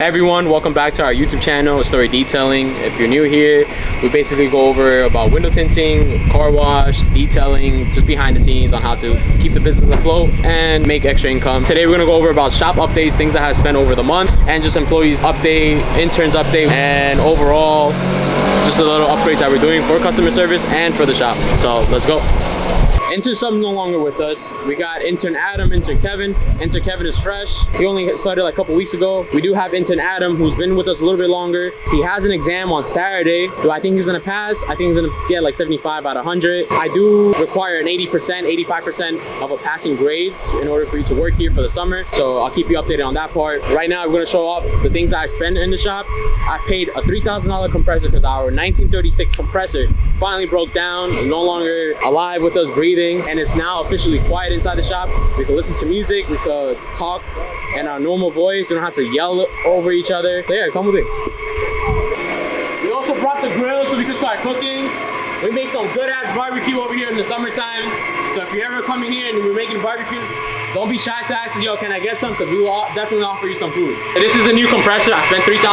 everyone, welcome back to our YouTube channel, Story Detailing. If you're new here, we basically go over about window tinting, car wash, detailing, just behind the scenes on how to keep the business afloat and make extra income. Today we're gonna go over about shop updates, things I have spent over the month, and just employees update, interns update, and overall just a little upgrades that we're doing for customer service and for the shop. So let's go. Intern Sub's no longer with us. We got intern Adam, intern Kevin. Intern Kevin is fresh. He only started like a couple weeks ago. We do have intern Adam, who's been with us a little bit longer. He has an exam on Saturday. Do I think he's gonna pass? I think he's gonna get like 75 out of 100. I do require an 80%, 85% of a passing grade in order for you to work here for the summer. So I'll keep you updated on that part. Right now, we're gonna show off the things that I spend in the shop. I paid a $3,000 compressor because our 1936 compressor finally broke down. It's no longer alive with us breathing. And it's now officially quiet inside the shop. We can listen to music, we can talk in our normal voice. We don't have to yell over each other. So yeah, come with it. We also brought the grill so we can start cooking. We make some good ass barbecue over here in the summertime. So if you're ever coming here and we're making barbecue, don't be shy to ask, yo, can I get some? Because we will definitely offer you some food. And this is the new compressor. I spent $3,000.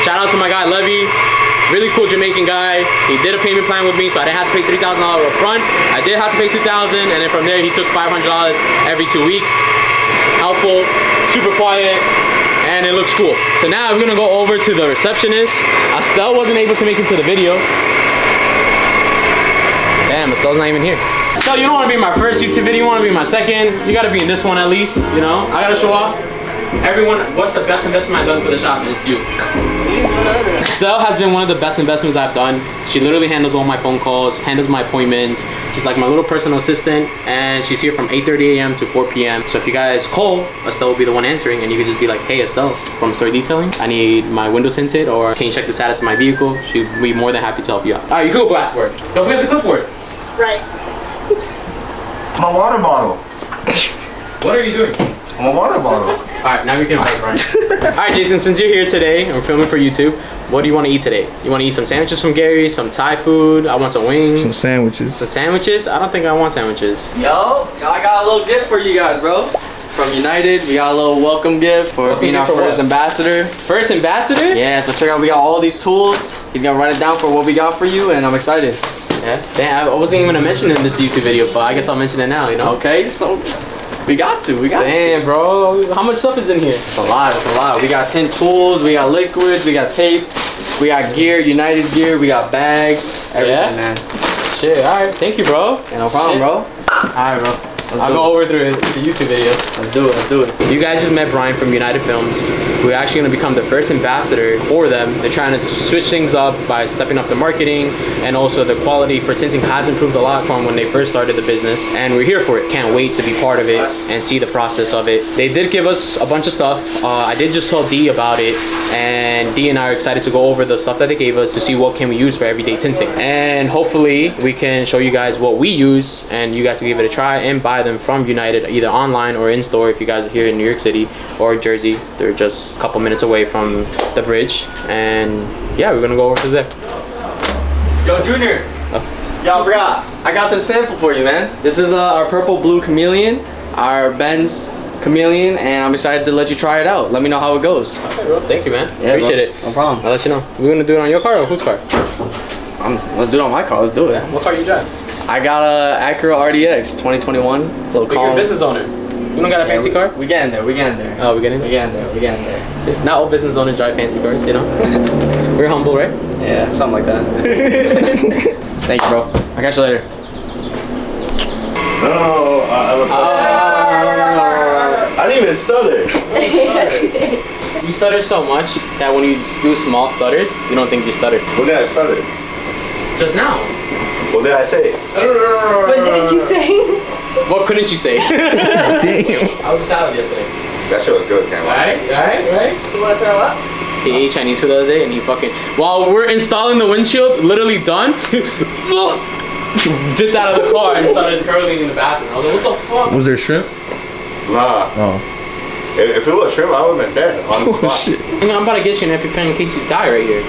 Shout out to my guy Levy. Really cool Jamaican guy. He did a payment plan with me, so I didn't have to pay $3,000 up front. I did have to pay $2,000, and then from there he took $500 every 2 weeks. Helpful, super quiet, and it looks cool. So now we're gonna go over to the receptionist. Estelle wasn't able to make it to the video. Damn, Estelle's not even here. Estelle, you don't want to be in my first YouTube video. You want to be in my second. You got to be in this one at least. You know, I gotta show off. Everyone, what's the best investment I've done for the shop? It's you. Estelle has been one of the best investments I've done. She literally handles all my phone calls, handles my appointments. She's like my little personal assistant, and she's here from 8:30 a.m. to 4 p.m. So if you guys call, Estelle will be the one answering, and you can just be like, hey, Estelle from Story Detailing, I need my windows tinted, or can you check the status of my vehicle? She'll be more than happy to help you out. All right, you can go back to work. Don't forget the clipboard. Right. My water bottle. What are you doing? My water bottle. Alright, now we can invite Brian. Alright, Jason, since you're here today and we're filming for YouTube, what do you want to eat today? You want to eat some sandwiches from Gary, some Thai food? I want some wings. Some sandwiches. Some sandwiches? I don't think I want sandwiches. Yo, I got a little gift for you guys, bro. From United, we got a little welcome gift for being our first ambassador. First ambassador? Yeah, so check out, we got all these tools. He's gonna run it down for what we got for you, and I'm excited. Yeah, damn, I wasn't even gonna mention it in this YouTube video, but I guess I'll mention it now, you know? Okay, so we got to. Damn, bro, how much stuff is in here? It's a lot. We got 10 tools, we got liquids, we got tape, we got gear, United gear, we got bags, everything, man. Shit, alright, thank you, bro. Yeah, no problem, bro. Alright, bro. I'll go over through the YouTube video. Let's do it. You guys just met Brian from United Films. We're actually going to become the first ambassador for them. They're trying to switch things up by stepping up the marketing, and also the quality for tinting has improved a lot from when they first started the business, and we're here for it. Can't wait to be part of it and see the process of it. They did give us a bunch of stuff. I did just tell Dee about it, and Dee and I are excited to go over the stuff that they gave us to see what can we use for everyday tinting, and hopefully we can show you guys what we use, and you guys can give it a try and buy them from United, either online or in store if you guys are here in New York City or Jersey. They're just a couple minutes away from the bridge, and yeah, we're gonna go over to there. Yo, Junior. Yo, I forgot. I got this sample for you, man. This is our purple blue chameleon, our Benz chameleon, and I'm excited to let you try it out. Let me know how it goes. Okay, bro. Thank you, man. Yeah, appreciate it. No problem. I'll let you know. We're gonna do it on your car or whose car? Let's do it on my car. Let's do it. What car you drive? I got a Acura RDX 2021. Little But you're a business owner. You don't got a fancy car? We getting there. Oh, we getting there. See, not all business owners drive fancy cars, you know? We're humble, right? Yeah, something like that. Thank you, bro. I'll catch you later. No, I didn't even stutter. You stutter so much that when you do small stutters, you don't think you stutter. What did I stutter? Just now. What did I say? What didn't you say? What couldn't you say? Damn. How was the salad yesterday? That shit was good, man. Right? You wanna throw up? He ate Chinese food the other day and he fucking, while we're installing the windshield, literally done, dipped out of the car and started curling in the bathroom. I was like, what the fuck? Was there shrimp? Nah. Oh. If it was shrimp, I would have been dead on the spot. Shit. I'm about to get you an EpiPen in case you die right here.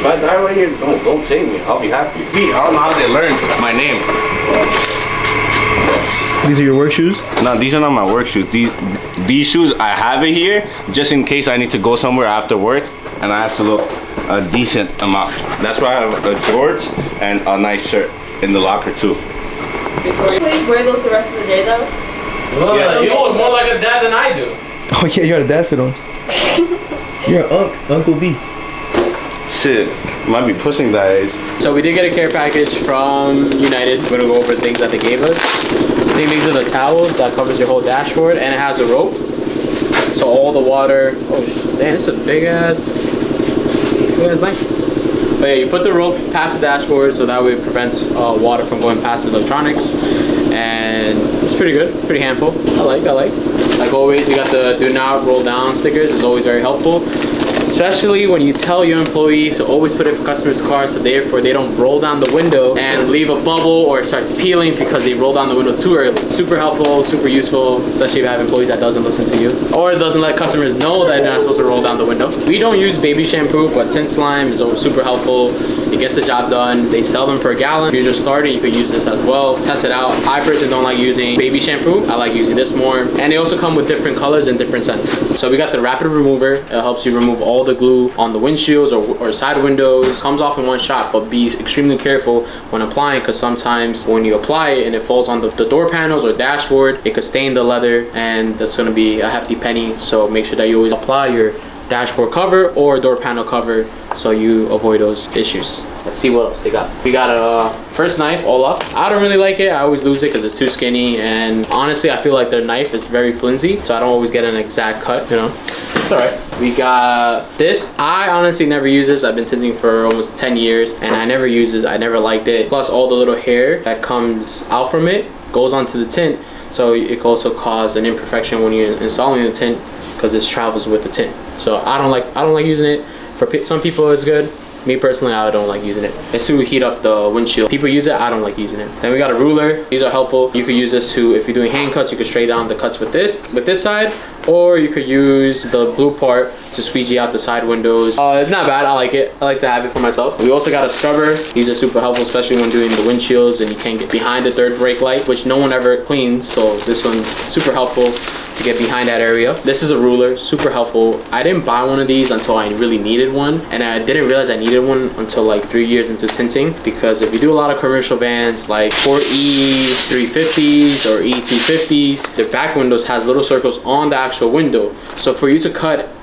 If I die right here, don't save me. I'll be happy. I don't know how they learned my name. These are your work shoes? No, these are not my work shoes. These shoes, I have it here just in case I need to go somewhere after work and I have to look a decent amount. That's why I have a shorts and a nice shirt in the locker too. Please wear those the rest of the day though. Yeah, you look more like a dad than I do. Oh yeah, you got a dad fit on. You're an Uncle B. Shit, might be pushing that age. So we did get a care package from United. We're gonna go over things that they gave us. I think these are the towels that covers your whole dashboard, and it has a rope. So all the water. Oh damn, it's a big ass blanket. But yeah, you put the rope past the dashboard so that way it prevents water from going past the electronics. And it's pretty good, pretty handful. I like. Like always, you got the do not roll down stickers. It's always very helpful. Especially when you tell your employees to always put it for customers' cars, so therefore they don't roll down the window and leave a bubble or it starts peeling because they roll down the window too early. Super helpful, super useful, especially if you have employees that doesn't listen to you or it doesn't let customers know that they're not supposed to roll down the window. We don't use baby shampoo, but Tint Slime is super helpful. It gets the job done. They sell them per gallon. If you're just starting, you could use this as well. Test it out. I personally don't like using baby shampoo. I like using this more. And they also come with different colors and different scents. So we got the rapid remover. It helps you remove all the glue on the windshields or side windows. Comes off in one shot, but be extremely careful when applying because sometimes when you apply it and it falls on the door panels or dashboard, it could stain the leather and that's going to be a hefty penny. So make sure that you always apply your dashboard cover or door panel cover so you avoid those issues. Let's see what else they got. We got a first knife, all up. I don't really like it. I always lose it because it's too skinny, and honestly I feel like their knife is very flimsy, so I don't always get an exact cut, you know. It's all right. We got this. I honestly never use this. I've been tinting for almost 10 years and I never use this. I never liked it. Plus all the little hair that comes out from it goes onto the tint, so it can also cause an imperfection when you're installing the tint because this travels with the tint. So I don't like using it. For some people it's good. Me personally, I don't like using it. It's to heat up the windshield. People use it, I don't like using it. Then we got a ruler. These are helpful. You could use this to, if you're doing hand cuts, you could straight down the cuts with this side, or you could use the blue part to squeegee out the side windows. It's not bad, I like it. I like to have it for myself. We also got a scrubber. These are super helpful, especially when doing the windshields and you can't get behind the third brake light, which no one ever cleans. So this one's super helpful to get behind that area. This is a ruler, super helpful. I didn't buy one of these until I really needed one, and I didn't realize I needed one until like 3 years into tinting, because if you do a lot of commercial vans like 4E350s or E250s, the back windows has little circles on the actual window. So for you to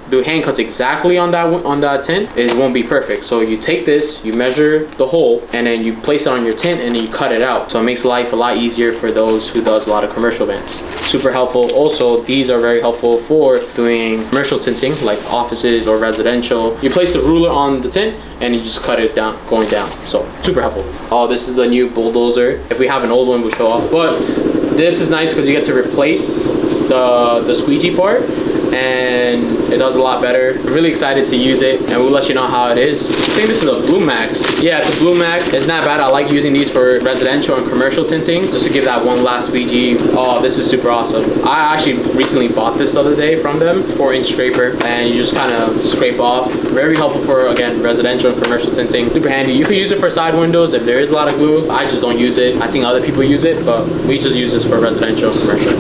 do hand cuts exactly on that tint, it won't be perfect. So you take this, you measure the hole, and then you place it on your tint and then you cut it out. So it makes life a lot easier for those who does a lot of commercial vans. Super helpful. Also, these are very helpful for doing commercial tinting like offices or residential. You place the ruler on the tint and you just cut it down, going down. So super helpful. Oh, this is the new bulldozer. If we have an old one, we'll show off. But this is nice because you get to replace the squeegee part, and it does a lot better. I'm really excited to use it, and we'll let you know how it is. I think this is a Blue Max. Yeah, it's a Blue Max. It's not bad. I like using these for residential and commercial tinting, just to give that one last squeegee. Oh, this is super awesome. I actually recently bought this the other day from them, 4-inch scraper, and you just kind of scrape off. Very helpful for, again, residential and commercial tinting. Super handy. You can use it for side windows if there is a lot of glue. I just don't use it. I've seen other people use it, but we just use this for residential and commercial.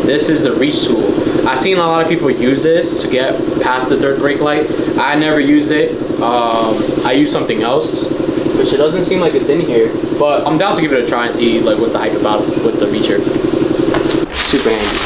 This is the reach tool. I've seen a lot of people use this to get past the third brake light. I never used it. I use something else, which it doesn't seem like it's in here, but I'm down to give it a try and see like what's the hype about with the reacher. Super handy.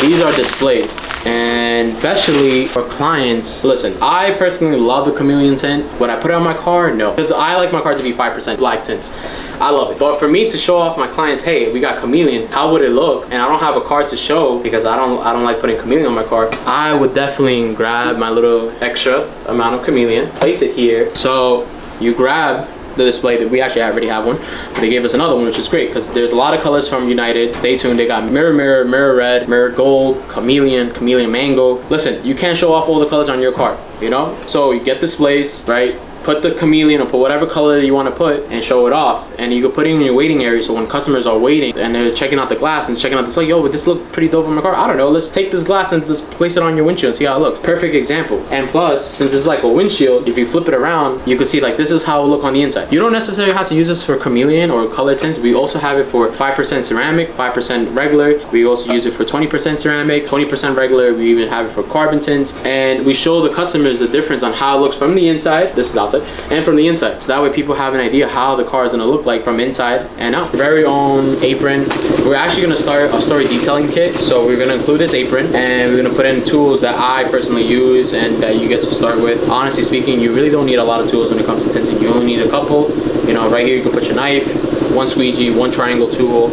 These are displays, and especially for clients. Listen, I personally love the chameleon tint. Would I put it on my car? No, because I like my car to be 5% black tints. I love it. But for me to show off my clients, hey, we got chameleon, how would it look? And I don't have a car to show because I don't like putting chameleon on my car. I would definitely grab my little extra amount of chameleon, place it here. So you grab the display that we actually already have one, but they gave us another one, which is great because there's a lot of colors from United. Stay tuned. They got mirror, mirror red, mirror gold, chameleon mango. Listen, you can't show off all the colors on your car, you know? So you get displays, right? put the chameleon or put whatever color you want to put and show it off. And you can put it in your waiting area, so when customers are waiting and they're checking out the glass and checking out this, like, yo, would this look pretty dope on my car? I don't know, let's take this glass and let's place it on your windshield and see how it looks. Perfect example. And plus, since it's like a windshield, if you flip it around, you can see like this is how it look on the inside. You don't necessarily have to use this for chameleon or color tints. We also have it for 5% ceramic, 5% regular. We also use it for 20% ceramic, 20% regular. We even have it for carbon tints, and we show the customers the difference on how it looks from the inside, this is outside, and from the inside. So that way people have an idea how the car is gonna look like from inside and out. Very own apron. We're actually gonna start a story detailing kit. So we're gonna include this apron, and we're gonna put in tools that I personally use and that you get to start with. Honestly speaking, you really don't need a lot of tools when it comes to tinting. You only need a couple. You know, right here you can put your knife, one squeegee, one triangle tool,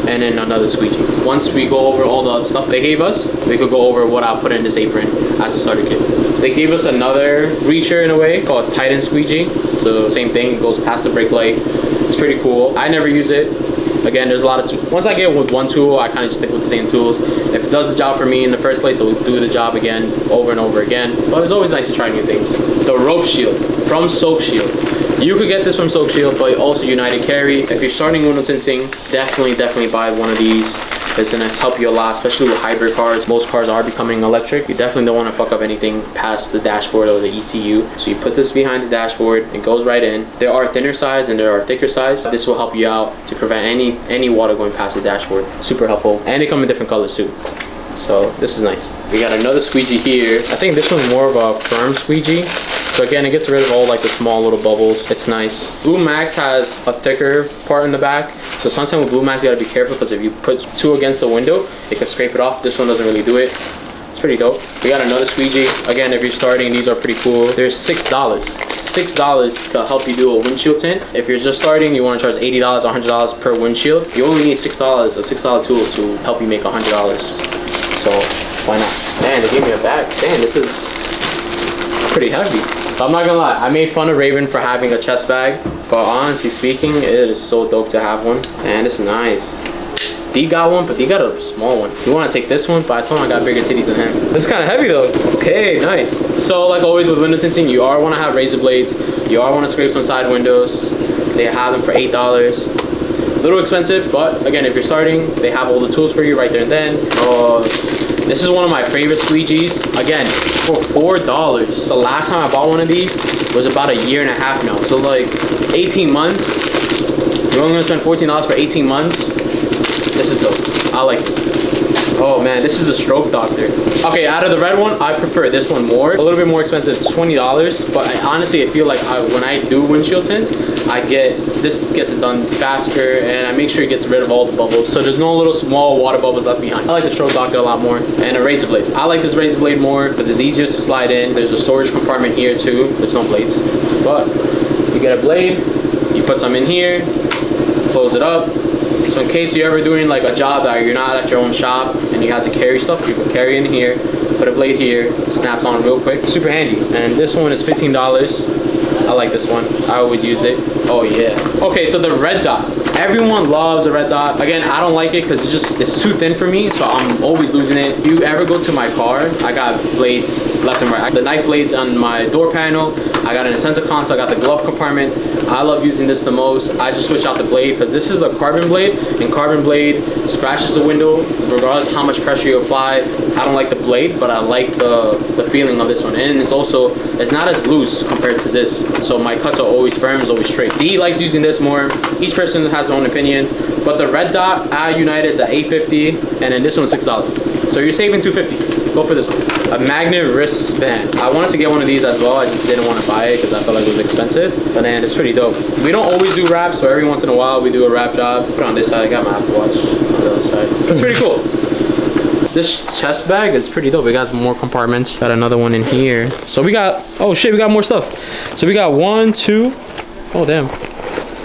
and then another squeegee. Once we go over all the stuff they gave us, we could go over what I'll put in this apron as a starter kit. They gave us another reacher in a way called Titan Squeegee. So same thing, it goes past the brake light. It's pretty cool. I never use it. Again, there's a lot of tools. Once I get with one tool, I kind of just stick with the same tools. If it does the job for me in the first place, it will do the job again, over and over again. But it's always nice to try new things. The rope shield from Soak Shield. You could get this from Soak Shield, but also United Carry. If you're starting window tinting, definitely buy one of these. It's gonna help you a lot, especially with hybrid cars. Most cars are becoming electric. You definitely don't want to fuck up anything past the dashboard or the ECU. So you put this behind the dashboard, it goes right in. There are thinner size and there are thicker size. This will help you out to prevent any water going past the dashboard. Super helpful. And they come in different colors too. So this is nice. We got another squeegee here. I think this one's more of a firm squeegee. So again, it gets rid of all like the small little bubbles. It's nice. Blue Max has a thicker part in the back. So sometimes with Blue Max, you gotta be careful because if you put two against the window, it can scrape it off. This one doesn't really do it. It's pretty dope. We got another squeegee. Again, if you're starting, these are pretty cool. They're $6. $6 to help you do a windshield tint. If you're just starting, you want to charge $80, $100 per windshield. You only need $6, a $6 tool to help you make $100. So why not? Man, they gave me a bag. Damn, this is pretty heavy. I'm not gonna lie, I made fun of Raven for having a chest bag, but honestly speaking, it is so dope to have one. And this is nice. D got one, but D got a small one. You want to take this one, but I told him I got bigger titties than him. This is kind of heavy though. Okay, nice. So like always with window tinting, you are want to have razor blades. You are want to scrape some side windows. They have them for $8. A little expensive, but again, if you're starting, they have all the tools for you right there and then. This is one of my favorite squeegees. Again, for $4. The last time I bought one of these was about a year and a half now. So like 18 months. You're only gonna spend $14 for 18 months. This is dope. I like this. Oh man, this is a Stroke Doctor. Okay, out of the red one, I prefer this one more. A little bit more expensive, it's $20. But honestly, I feel like when I do windshield tints, this gets it done faster, and I make sure it gets rid of all the bubbles. So there's no little small water bubbles left behind. I like the Stroke Doctor a lot more. And a razor blade. I like this razor blade more because it's easier to slide in. There's a storage compartment here too. There's no blades. But you get a blade, you put some in here, close it up. So in case you're ever doing like a job that you're not at your own shop and you have to carry stuff, you can carry in here, put a blade here, snaps on real quick. Super handy. And this one is $15. I like this one. I always use it. Oh yeah. Okay, so the red dot. Everyone loves the red dot. Again, I don't like it because it's too thin for me, so I'm always losing it. If you ever go to my car, I got blades left and right. The knife blades on my door panel. I got an center console. I got the glove compartment. I love using this the most. I just switch out the blade because this is the carbon blade, and carbon blade scratches the window regardless how much pressure you apply. I don't like the blade, but I like the feeling of this one, and it's not as loose compared to this. So my cuts are always firm, it's always straight. D likes using this more. Each person has their own opinion, but the red dot at United's at $8.50, and then this one's $6. So you're saving $2.50. Go for this one. A magnet wristband. I wanted to get one of these as well. I just didn't want to buy it because I felt like it was expensive. But man, it's pretty dope. We don't always do wraps, so every once in a while we do a wrap job. Put it on this side. I got my Apple Watch on the other side. It's pretty cool. This chest bag is pretty dope. It got some more compartments. Got another one in here. So we got, oh shit, we got more stuff. So we got 1, 2, oh damn.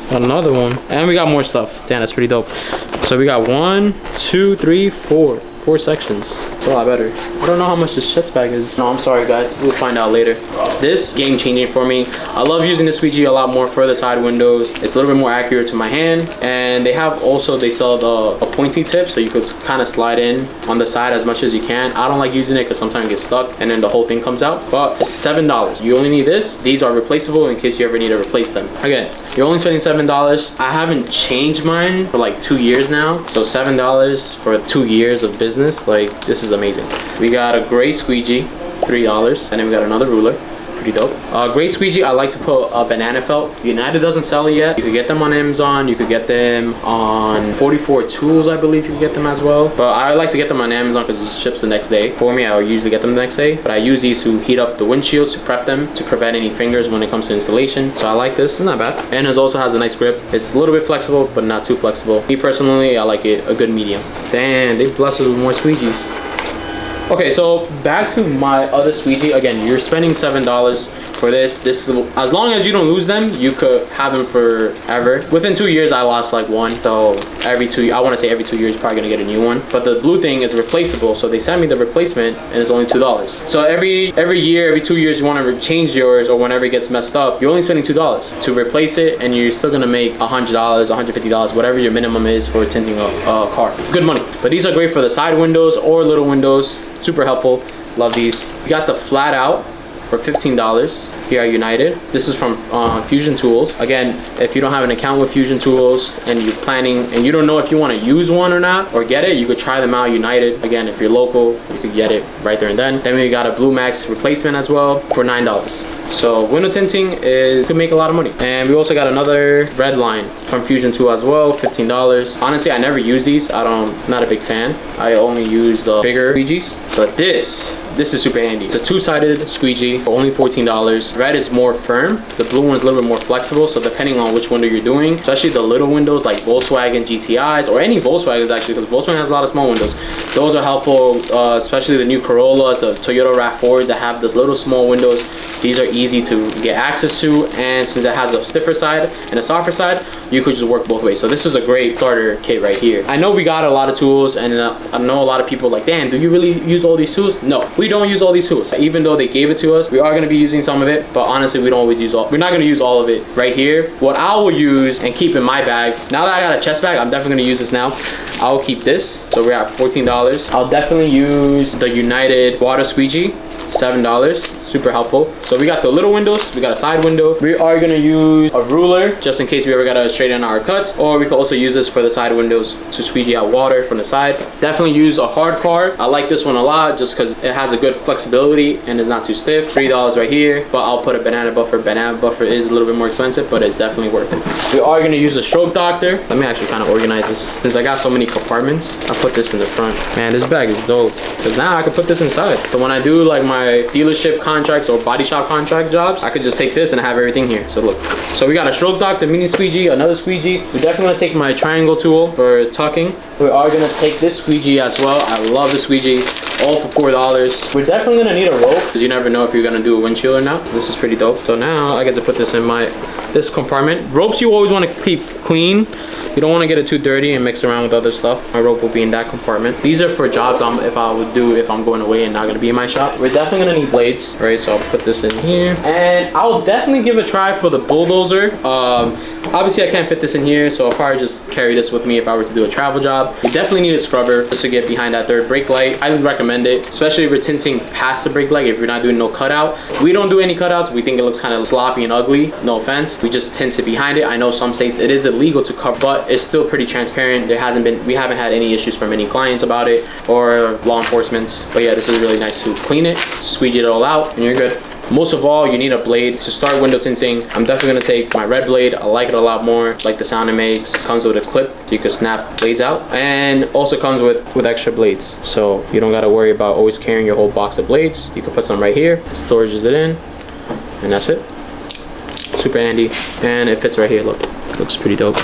Got another one. And we got more stuff. Damn, that's pretty dope. So we got 1, 2, 3, 4. 4 sections. It's a lot better. What don't know how much this chest bag is. No, I'm sorry guys, we'll find out later. This game changing for me. I love using the squeegee a lot more for the side windows. It's a little bit more accurate to my hand, and they sell a pointy tip, so you could kind of slide in on the side as much as you can. I don't like using it because sometimes it gets stuck and then the whole thing comes out, but it's $7. You only need this. These are replaceable in case you ever need to replace them. Again, you're only spending $7. I haven't changed mine for like 2 years now, so $7 for 2 years of business, like this is amazing. We got a gray squeegee, $3, and then we got another ruler. Pretty dope. Gray squeegee, I like to put a banana felt. United doesn't sell it yet. You could get them on Amazon. You could get them on 44 Tools, I believe you can get them as well. But I like to get them on Amazon because it ships the next day. For me, I usually get them the next day. But I use these to heat up the windshields, to prep them, to prevent any fingers when it comes to installation. So I like this. It's not bad. And it also has a nice grip. It's a little bit flexible, but not too flexible. Me personally, I like it a good medium. Damn, they blessed us with more squeegees. Okay, so back to my other squeegee. Again, you're spending $7 for this. As long as you don't lose them, you could have them forever. Within 2 years, I lost like one. So every 2 years, I want to say every 2 years, you're probably gonna get a new one. But the blue thing is replaceable, so they sent me the replacement, and it's only $2. So every year, every 2 years, you want to change yours, or whenever it gets messed up, you're only spending $2 to replace it, and you're still gonna make $100, $150, whatever your minimum is for tinting a car. Good money. But these are great for the side windows or little windows. Super helpful. Love these. You got the flat out for $15 here at United. This is from Fusion Tools. Again, if you don't have an account with Fusion Tools and you're planning and you don't know if you want to use one or not or get it, you could try them out. United. Again, if you're local, you could get it right there and then. Then we got a Blue Max replacement as well for $9. So window tinting could make a lot of money. And we also got another red line from Fusion Tool as well, $15. Honestly, I never use these. Not a big fan. I only use the bigger squeegees. But this is super handy. It's a two-sided squeegee for only $14. Red is more firm. The blue one is a little bit more flexible. So depending on which window you're doing, especially the little windows like Volkswagen GTIs or any Volkswagens actually, because Volkswagen has a lot of small windows. Those are helpful, especially the new Corollas, the Toyota RAV4s that have those little small windows. These are easy to get access to, and since it has a stiffer side and a softer side, you could just work both ways. So this is a great starter kit right here. I know we got a lot of tools, and I know a lot of people are like, Dan, do you really use all these tools? No, we don't use all these tools. Even though they gave it to us, we are going to be using some of it, but honestly, we're not going to use all of it right here. What I will use and keep in my bag, now that I got a chest bag, I'm definitely going to use this now. I'll keep this. So we're at $14. I'll definitely use the United water squeegee, $7. Super helpful. So we got the little windows, we got a side window. We are gonna use a ruler just in case we ever gotta straighten our cuts, or we could also use this for the side windows to squeegee out water from the side. Definitely use a hard card. I like this one a lot just because it has a good flexibility and is not too stiff. $3 right here, but I'll put a banana buffer. Banana buffer is a little bit more expensive, but it's definitely worth it. We are gonna use a stroke doctor. Let me actually kind of organize this. Since I got so many compartments, I'll put this in the front. Man, this bag is dope because now I can put this inside. So when I do like my dealership contracts or body shop contract jobs, I could just take this and have everything here. So look, so we got a stroke doctor, mini squeegee, another squeegee. We're definitely gonna take my triangle tool for tucking. We are gonna take this squeegee as well. I love the squeegee, all for $4. We're definitely gonna need a rope because you never know if you're gonna do a windshield or not. This is pretty dope. So now I get to put this in this compartment. Ropes you always want to keep clean. You don't want to get it too dirty and mix around with other stuff. My rope will be in that compartment. These are for jobs if I'm going away and not going to be in my shop. We're definitely going to need blades, right? So I'll put this in here. And I'll definitely give a try for the bulldozer. Obviously I can't fit this in here, so I'll probably just carry this with me if I were to do a travel job. You definitely need a scrubber just to get behind that third brake light. I would recommend it, especially if you're tinting past the brake light, if you're not doing no cutout. We don't do any cutouts. We think it looks kind of sloppy and ugly. No offense. We just tint it behind it. I know some states it is illegal to cover, but it's still pretty transparent. We haven't had any issues from any clients about it or law enforcement. But yeah, this is really nice to clean it, squeegee it all out, and you're good. Most of all, you need a blade to start window tinting. I'm definitely gonna take my red blade. I like it a lot more. Like the sound it makes. Comes with a clip so you can snap blades out, and also comes with extra blades. So you don't gotta worry about always carrying your whole box of blades. You can put some right here. It storages it in, and that's it. Super handy, and it fits right here. Look, looks pretty dope.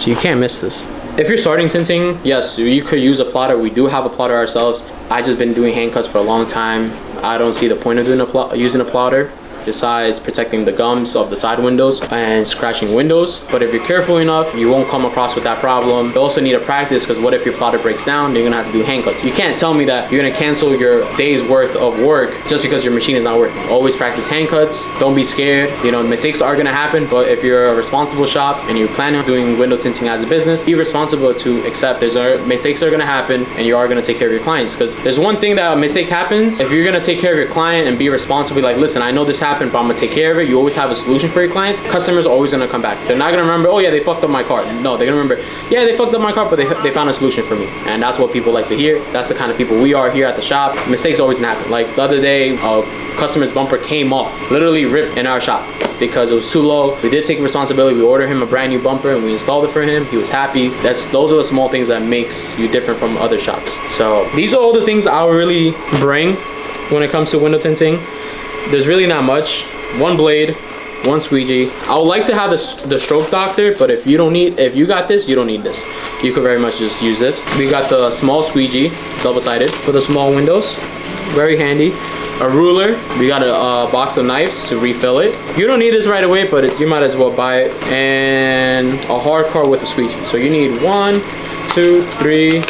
So you can't miss this. If you're starting tinting, yes, you could use a plotter. We do have a plotter ourselves. I just been doing hand cuts for a long time. I don't see the point of using a plotter. besides protecting the gums of the side windows and scratching windows. But if you're careful enough, you won't come across with that problem. You also need to practice, because what if your plotter breaks down? You're gonna have to do hand cuts. You can't tell me that you're gonna cancel your day's worth of work just because your machine is not working. Always practice hand cuts. Don't be scared. You know, mistakes are gonna happen, but if you're a responsible shop and you're planning on doing window tinting as a business, be responsible to accept mistakes are gonna happen, and you are gonna take care of your clients. Because there's one thing that a mistake happens, if you're gonna take care of your client and be responsible, like, listen, I know this happened, but I'm gonna take care of it. You always have a solution for your clients. Customers are always gonna come back. They're not gonna remember, oh yeah, they fucked up my car. No, they're gonna remember, yeah, they fucked up my car, but they found a solution for me. And that's what people like to hear. That's the kind of people we are here at the shop. Mistakes always happen. Like the other day, a customer's bumper came off, literally ripped in our shop because it was too low. We did take responsibility. We ordered him a brand new bumper and we installed it for him. He was happy. Those are the small things that makes you different from other shops. So these are all the things I would really bring when it comes to window tinting. There's really not much. One blade, one squeegee. I would like to have the stroke doctor, but if you got this, you don't need this. You could very much just use this. We got the small squeegee, double-sided, for the small windows. Very handy. A ruler. We got a box of knives to refill it. You don't need this right away, but you might as well buy it. And a hard car with a squeegee. So you need 1, 2, 3,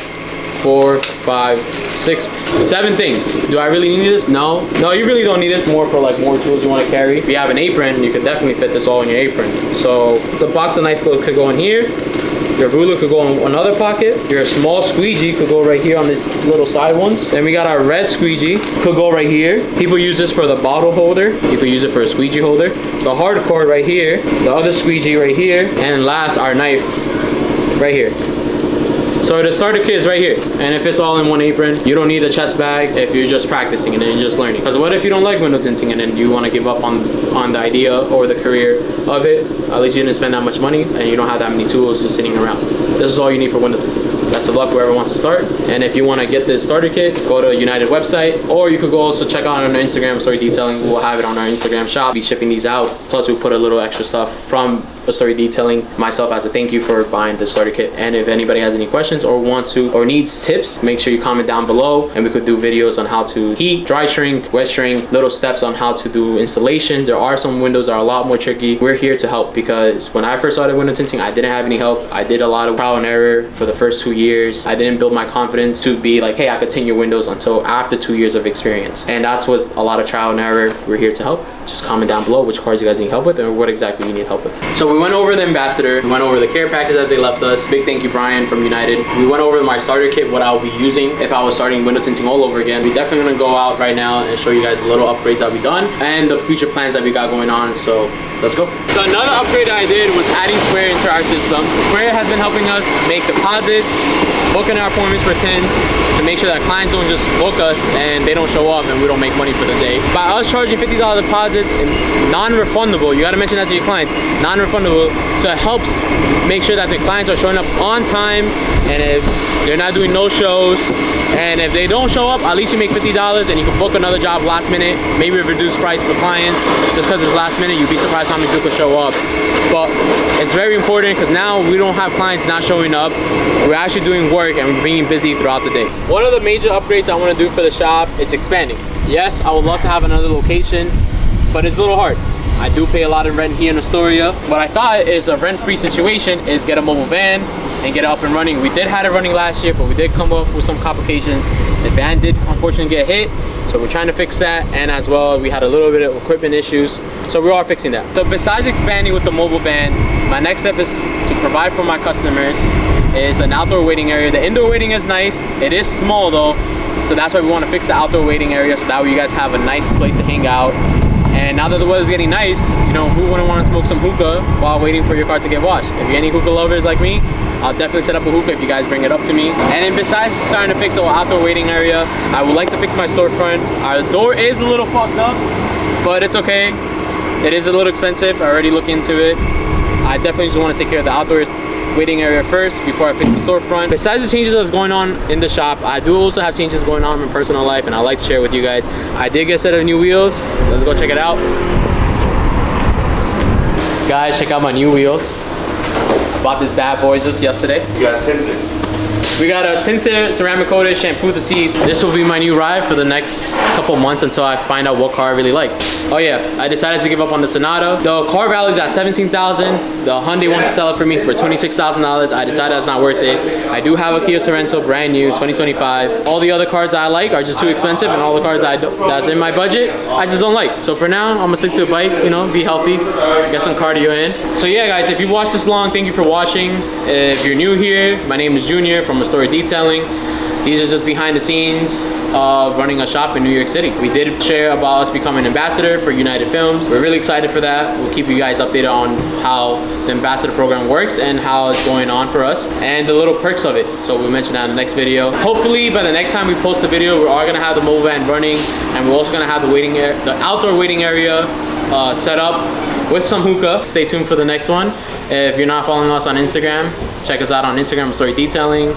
4, 5, 6, 7 things. Do I really need this? No, you really don't need this. More for like more tools you want to carry. If you have an apron, you could definitely fit this all in your apron. So the box of knife could go in here. Your ruler could go in another pocket. Your small squeegee could go right here on these little side ones. Then we got our red squeegee, could go right here. People use this for the bottle holder. You could use it for a squeegee holder. The hard cord right here. The other squeegee right here. And last, our knife right here. So the starter kit is right here, and it fits all in one apron. You don't need a chest bag if you're just practicing and then you're just learning. Because what if you don't like window tinting and then you want to give up on the idea or the career of it? At least you didn't spend that much money and you don't have that many tools just sitting around. This is all you need for window tinting. Best of luck whoever wants to start. And if you want to get this starter kit, go to United website, or you could go also check out on our Instagram, Story Detailing. We'll have it on our Instagram shop. We'll be shipping these out. Plus we put a little extra stuff from Story Detailing myself as a thank you for buying the starter kit. And if anybody has any questions or wants to or needs tips, make sure you comment down below, and we could do videos on how to heat, dry shrink, wet shrink, little steps on how to do installation. There are some windows that are a lot more tricky. We're here to help, because when I first started window tinting, I didn't have any help. I did a lot of trial and error for the first 2 years. I didn't build my confidence to be like, hey, I could tint your windows until after 2 years of experience. And that's with a lot of trial and error. We're here to help. Just comment down below which cars you guys need help with or what exactly you need help with. So we went over the ambassador, we went over the care package that they left us. Big thank you, Brian from United. We went over my starter kit, what I'll be using if I was starting window tinting all over again. We're definitely gonna go out right now and show you guys the little upgrades that we've done and the future plans that we got going on. So let's go. So another upgrade I did was adding Square into our system. Square has been helping us make deposits, booking our appointments for tints, to make sure that clients don't just book us and they don't show up and we don't make money for the day. By us charging $50 deposits and non-refundable, you gotta mention that to your clients, non-refundable, so it helps make sure that the clients are showing up on time, and if they're not doing no shows, and if they don't show up, at least you make $50 and you can book another job last minute, maybe a reduced price for clients. Just because it's last minute, you'd be surprised how many people show up. But it's very important, because now we don't have clients not showing up. We're actually doing work and we're being busy throughout the day. One of the major upgrades I want to do for the shop, it's expanding. Yes, I would love to have another location, but it's a little hard. I do pay a lot of rent here in Astoria. What I thought is a rent-free situation is get a mobile van and get it up and running. We did have it running last year, but we did come up with some complications. The van did unfortunately get hit, so we're trying to fix that. And as well, we had a little bit of equipment issues, so we are fixing that. So besides expanding with the mobile van, my next step is to provide for my customers is an outdoor waiting area. The indoor waiting is nice. It is small though, so that's why we want to fix the outdoor waiting area, so that way you guys have a nice place to hang out. And now that the weather's getting nice, you know, who wouldn't want to smoke some hookah while waiting for your car to get washed? If you're any hookah lovers like me, I'll definitely set up a hookah if you guys bring it up to me. And then besides starting to fix our outdoor waiting area, I would like to fix my storefront. Our door is a little fucked up, but it's okay. It is a little expensive. I already looked into it. I definitely just want to take care of the outdoors waiting area first before I fix the storefront. Besides the changes that's going on in the shop, I do also have changes going on in my personal life, and I like to share with you guys. I did get a set of new wheels. Let's go check it out. Guys, check out my new wheels. I bought this bad boy just yesterday. You got tinted. We got a tinted ceramic coated shampoo the seats. This will be my new ride for the next couple months until I find out what car I really like. Oh yeah, I decided to give up on the Sonata. The car value is at $17,000. The Hyundai wants to sell it for me for $26,000. I decided that's not worth it. I do have a Kia Sorento, brand new, 2025. All the other cars that I like are just too expensive, and all the cars that's in my budget, I just don't like. So for now, I'm gonna stick to a bike, you know, be healthy, get some cardio in. So yeah, guys, if you watched this long, thank you for watching. If you're new here, my name is Junior from Story Detailing. These are just behind the scenes of running a shop in New York City. We did share about us becoming an ambassador for United Films. We're really excited for that. We'll keep you guys updated on how the ambassador program works and how it's going on for us and the little perks of it. So we'll mention that in the next video. Hopefully by the next time we post the video, we are gonna have the mobile van running, and we're also gonna have the outdoor waiting area set up with some hookah. Stay tuned for the next one. If you're not following us on Instagram, check us out on Instagram, Story Detailing.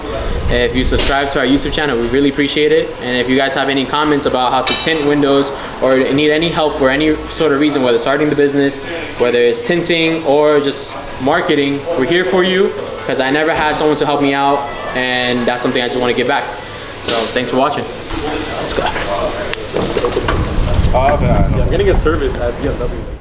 If you subscribe to our YouTube channel, we really appreciate it. And if you guys have any comments about how to tint windows or need any help for any sort of reason, whether starting the business, whether it's tinting or just marketing, we're here for you, because I never had someone to help me out, and that's something I just want to give back. So thanks for watching. Let's go. Oh, okay. Yeah, I'm getting a service at BMW.